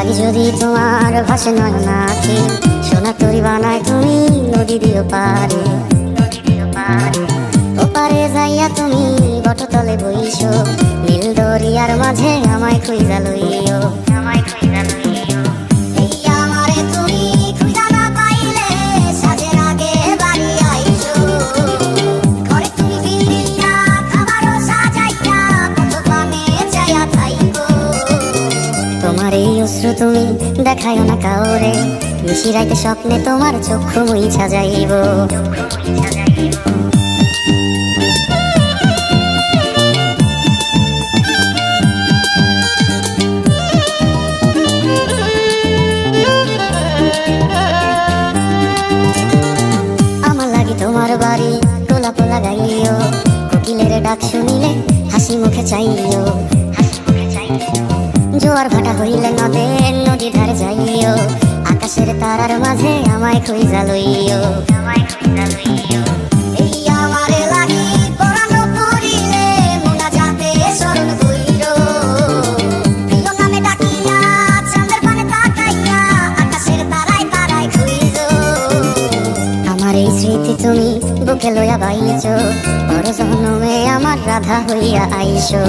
পারি যদি তোমার ভাসে নয়ন আঁখি, সোনা তরি বানায় তুমি নদী দিও পারে। ওপারে যাইয়া তুমি বটতলে বইছো, নীল দরিয়ার মাঝে আমায় খুঁজা লইও। এই আমারে তুমি খুঁজা না পাইলে সাজের আগে বাড়ি আইছো। ঘরে তুমি ফিরিয়া খাবারও সাজাইয়া কত পানে চাইয়া থাইকো। তোমার এই অশ্রু তুমি দেখাইও না কাউরে, নিশিরাইতে স্বপ্নে তোমার চক্ষু মুইছা যাইব। আমার লাগি তোমার বাড়ি পোলা পোলা গাইও, কোকিলের ডাক শুনিলে হাসি মুখে চাইও। জোয়ার ভাটা হইলে নদী ধারে যাইও, আকাশের তারার মাঝে আমায় খুঁজা লইও। এই আমারে লাগি পরানো করিলে মুনাজাতে স্মরণ কইরো। প্রিয় নামে ডাকিয়া চাঁদের পানে তাকাইয়া আকাশের তারায় তারায় খুঁজো। আমার এই স্মৃতি তুমি বুকে লইয়া বাইছো, পর জন্মে আমার রাধা হইয়া আইসো।